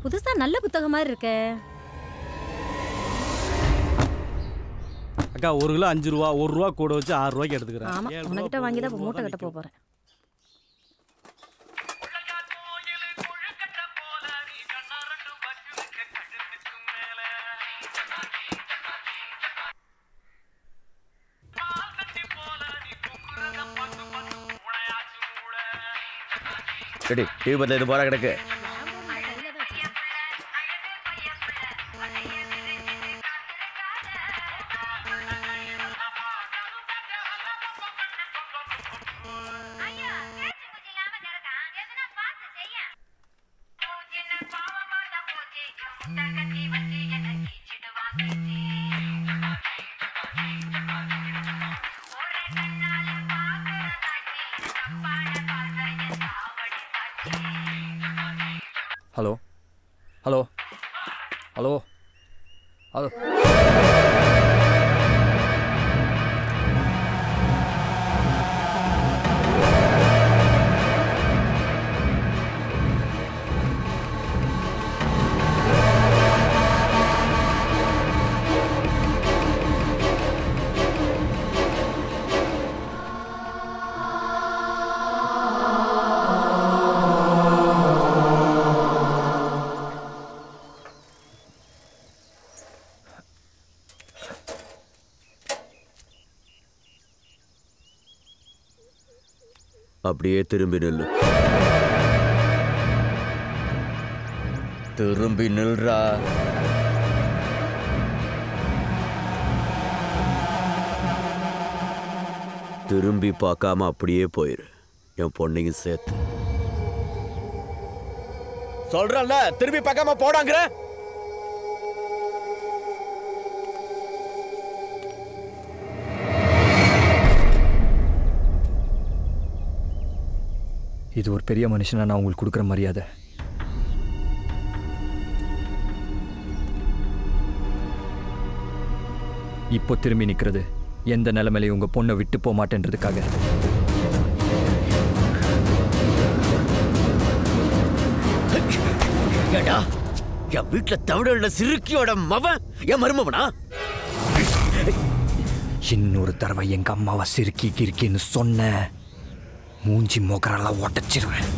புதுசா நல்ல புத்தகம் மாதிரி இருக்கே. அக்கா 1 கிலோ 5 ரூபா, 1 ரூபா கூட வச்சு 6 ரூபாய்க்கு எடுத்துக்கிறேன். ஆமா, உனக்கிட்ட வாங்கி தான் மூட்டை கட்ட போறேன். சரி, டிவி பத்தில இது போற கிடக்கு. ஹலோ ஹலோ ஹலோ ஹலோ அப்படியே திரும்பி நில்லு. திரும்பி நில்றா. திரும்பி பார்க்காம அப்படியே போயிரு, என் பொண்ணையும் சேர்த்து. சொல்றல்ல, திரும்பி பார்க்காம போடாங்கிற. இது ஒரு பெரிய மனுஷனா நான் உங்களுக்கு கொடுக்குற மரியாதை. இப்போ திரும்பி நிற்கிறது எந்த நிலைமையிலையும் உங்க பொண்ணை விட்டு போக மாட்டேன்றதுக்காக. ஏடா, என் வீட்டுல தமிழோட சிறுக்கியோட மவன் என் மருமவனா? இன்னொரு தடவை எங்க அம்மாவை சிறுக்கி கிறுக்கின்னு சொன்ன மூஞ்சி மோக்கரெல்லாம் ஒட்டச்சிருவேன்.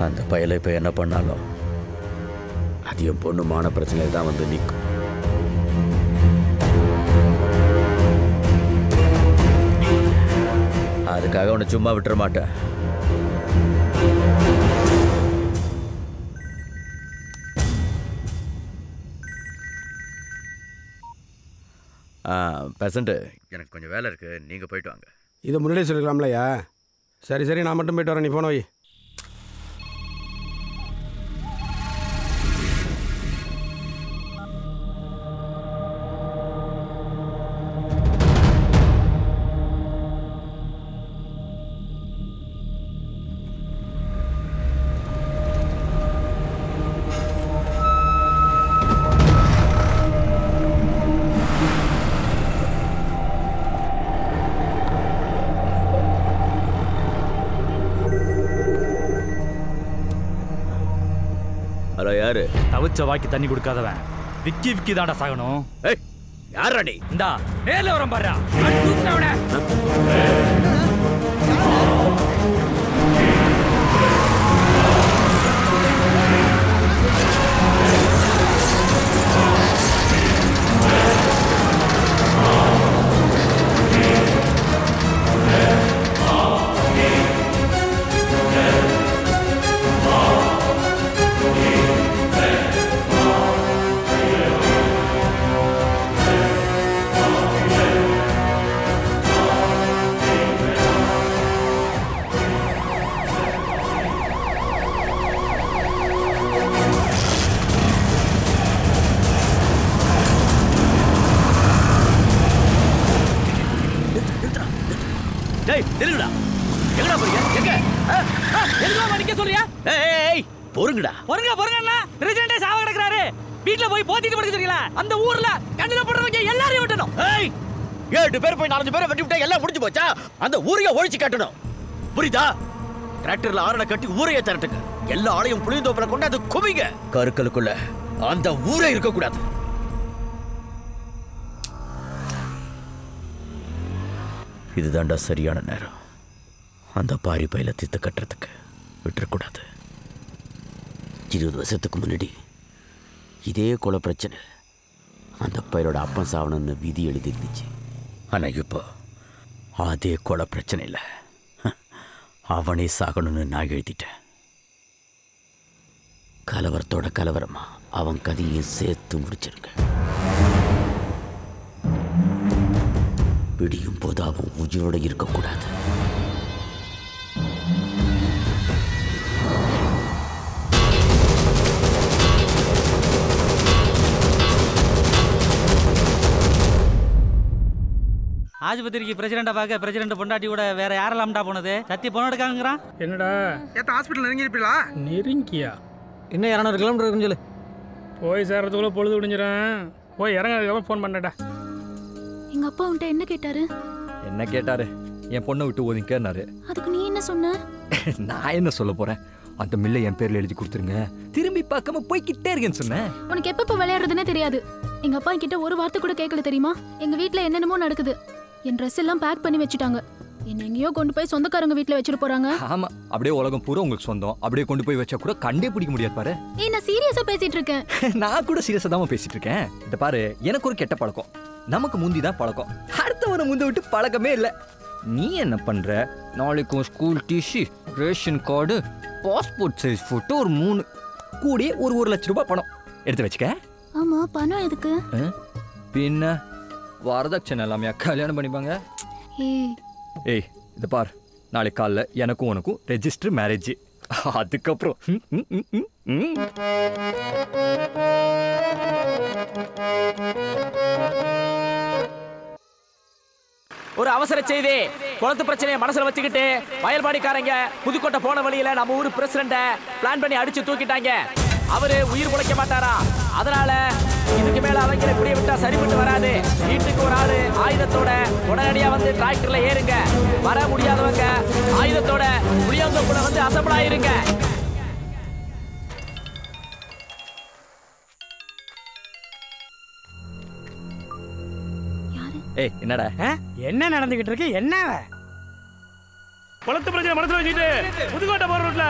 அந்த பயலை இப்போ என்ன பண்ணாலும் அது என் பொண்ணு மான பிரச்சனையில் தான் வந்து நிற்கும். அதுக்காக உன்னை சும்மா விட்டுற மாட்டேன். பெசண்ட்டு, எனக்கு கொஞ்சம் வேலை இருக்கு, நீங்க போயிட்டு வாங்க. இதை முன்னாடியே சொல்லிக்கலாம்லையா? சரி சரி, நான் மட்டும் போயிட்டு வரேன், நீ போன வை. ஹலோ, யாரு? தவிச்ச வாக்கி தண்ணி கொடுக்காதவன் விக்கி விக்கி தாண்டா சாகணும். யாரா நீ? இந்தா நேர்ல வரம் பாரு. பொறுங்கடா. பொறுங்க பிரசிடண்டே சாவ கிடக்குறாரு. வீட்ல போய் போத்திட்டு படுக்க சொல்றீங்களா? அந்த ஊர்ல கண்ணுல போடுறவங்க எல்லாரையும் வெட்டணும். ஏய் 7 பேர் போய் 4 பேரை வெட்டி விட்டா எல்லாம் முடிஞ்சு போச்சா? அந்த ஊரையே ஒழிச்சு கட்டணும். புரியுதா? டிராக்டர்ல ஆரணை கட்டி ஊரையே திரட்டுங்க. எல்லா ஆளையும் புளியந்தோப்புல கொண்டாந்து குவிங்க. கருக்களுக்குள்ள அந்த ஊரே இருக்க கூடாது. இதுதான்டா சரியான நேரம். அந்த பாரி பையில தித்து கட்டுறதுக்கு விட்டுறக்கூடாது. 20 வருஷத்துக்கு முன்னாடி இதே கொலை பிரச்சனை அந்த பையனோட அப்பன் சாவணும்னு விதி எழுதிருந்துச்சு. ஆனால் இப்போ அதே கொலை பிரச்சனை இல்லை, அவனே சாகணும்னு நான் எழுதிட்டேன். கலவரத்தோட கலவரமா அவன் கதையும் சேர்த்து முடிச்சிருங்க. விடியும் போது அவன் உயிரோட இருக்கக்கூடாது. ஆஸ்பத்திரிக்கு பிரசிடண்டா பார்க்க பிரசிடண்ட் பொண்டாட்டி கூட வேற யாரெல்லாம்டா போனது? சத்தி பொண்ணு எடுக்காங்கிறான். என்னடா ஏத்த ஹாஸ்பிட்டல் நெருங்கிருப்பீங்களா? நெருங்கியா? இன்னும் 200 கிலோமீட்டர் இருக்குன்னு சொல்லு. போய் சேர்றதுக்குள்ள பொழுது விடிஞ்சிடும். போய் இறங்கிறதுக்கப்புறம் ஃபோன் பண்ணடா. எங்க அப்பா உன்ட்ட என்ன கேட்டாரு? என்ன கேட்டாரு? என் பொண்ணை விட்டு ஒதுங்கன்னாரு. அதுக்கு நீ என்ன சொன்ன? நான் என்ன சொல்ல போறேன்? அந்த மில்லை என் பேர்ல எழுதி கொடுத்துருங்க, திரும்பி பார்க்காம போய்கிட்டே இருக்கேன்னு சொன்னேன். உனக்கு எப்ப விளையாடுறதுன்னே தெரியாது. எங்க அப்பா கிட்ட ஒரு வார்த்தை கூட கேட்கல தெரியுமா? எங்க வீட்ல என்னென்னமோ நடக்குது. என் ட்ரெஸ் எல்லாம் பேக் பண்ணி வச்சுட்டாங்க. என்ன எங்கேயோ கொண்டு போய் சொந்தக்காரங்க வீட்ல வச்சுட்டு போறாங்க. ஆமா, அப்படியே உலகம் பூரா உங்களுக்கு சொந்தம். அப்படியே கொண்டு போய் வச்சா கூட கண்டே பிடிக்க முடியாது பாரு. ஏய், நான் சீரியஸா பேசிட்டு இருக்கேன். நான் கூட சீரியஸா தான் பேசிட்டு இருக்கேன். இந்த பாரு, எனக்கு ஒரு கெட்ட பழக்கம். நமக்கு முந்தி தான் பழக்கம், அடுத்தவனை முந்த விட்டு பழக்கமே இல்லை. நீ என்ன பண்ற? நாளைக்கும் school DC, ration card, passport size photo ஒரு 3 கூடிய ஒரு 1 லட்சம் ரூபாய் பணம் எடுத்து வச்சுக்க. ஆமா, பணம் எதுக்கு? பின்ன வரதட்சணை எல்லாமே கல்யாணம் பண்ணிப்பாங்க. ஏய் இத பார், நாளைக்கு காலைல எனக்கும் உனக்கும் ரெஜிஸ்டர் மேரேஜ். அதுக்கப்புறம் ஒரு அவசர செய்தி. குளத்து பிரச்சனையை மனசுல வச்சுக்கிட்டு வயல்பாடிக்காரங்க புதுக்கோட்டை போன வழியில நம்ம ஊர் பிரசிடண்ட பிளான் பண்ணி அடிச்சு தூக்கிட்டாங்க. அவரு உயிர் உழைக்க மாட்டாரா? அதனால இதுக்கு மேல அவங்களை இப்படியே விட்டா சரிபட்டு வராது. வீட்டுக்கு ஒரு ஆளு ஆயுதத்தோட உடனடியா வந்து டிராக்டர்ல ஏறுங்க. வர முடியாதவங்க ஆயுதத்தோட புளியந்தோப்புல வந்து அசம்பிள் ஆயிருங்க. ஏய் என்னடா என்ன நடந்துகிட்டு இருக்கு? என்ன குளத்து பிரச்சனை மனசுல வச்சுட்டு புதுக்கோட்டை போற ரோட்ல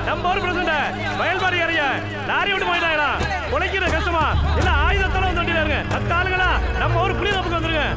நம்ம ஊர் பிரசிடண்ட் வயல்பாடி ஏறிய லாரி விட்டு போயிட்டாங்களா? உழைக்கிறது கஷ்டமா இல்ல ஆயுதத்தோட வந்து வண்டியில அந்த ஆளுங்களா நம்ம ஊர் புளியந்தோப்புக்கு வந்துருங்க.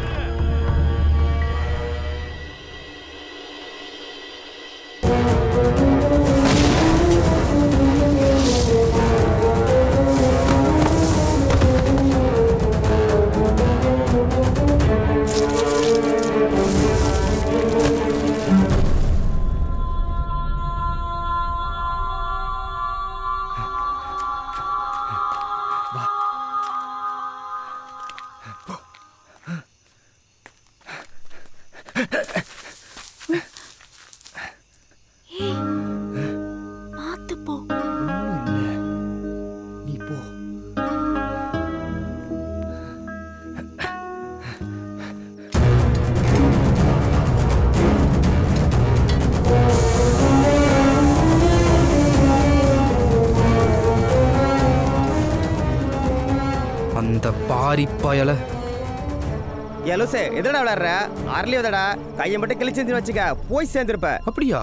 அந்த பாரி பயல எலோசே எதடா விளையாடுற? அரளியோதடா கையை மட்டும் கிழிச்சு வச்சுக்க, போய் சேர்ந்துருப்ப. அப்படியா?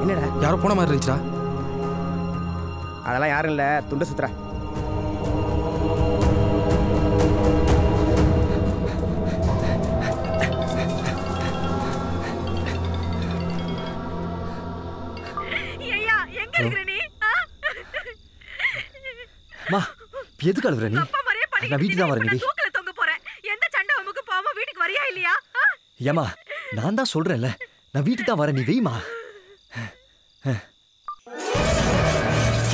என்னடா யாரோ போன மாதிரி இருந்துச்சா? அதெல்லாம் யாரும் இல்ல, துண்டு சுத்துற. மா எதுக்கு அழுகுற நீ? நான் வீட்டுக்கு தான் வரேன். ஏமா நான் தான் சொல்றேன்ல, நான் வீட்டுக்கு தான் வரேன், நீ வெய்மா.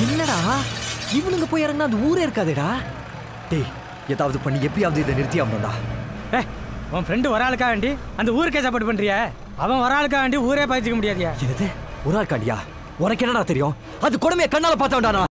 என்னடா இவனுங்க போய் இறங்கினா அந்த ஊரே இருக்காதேடா. டேய் ஏதாவது பண்ணி எப்படியாவது இதை நிறுத்தி ஆகணும்டா. உன் ஃப்ரெண்டு வர ஆளுக்கா வேண்டி அந்த ஊருக்கே சப்போர்ட் பண்றியா? அவன் வர ஆளுக்காண்டி ஊரே பாய்ச்சிக்க முடியாதியா? என்னது ஒரு ஆள் காண்டியா? உனக்கு என்னடா தெரியும்? அது கொடுமையை கண்ணால பார்த்தவன்டா நான்.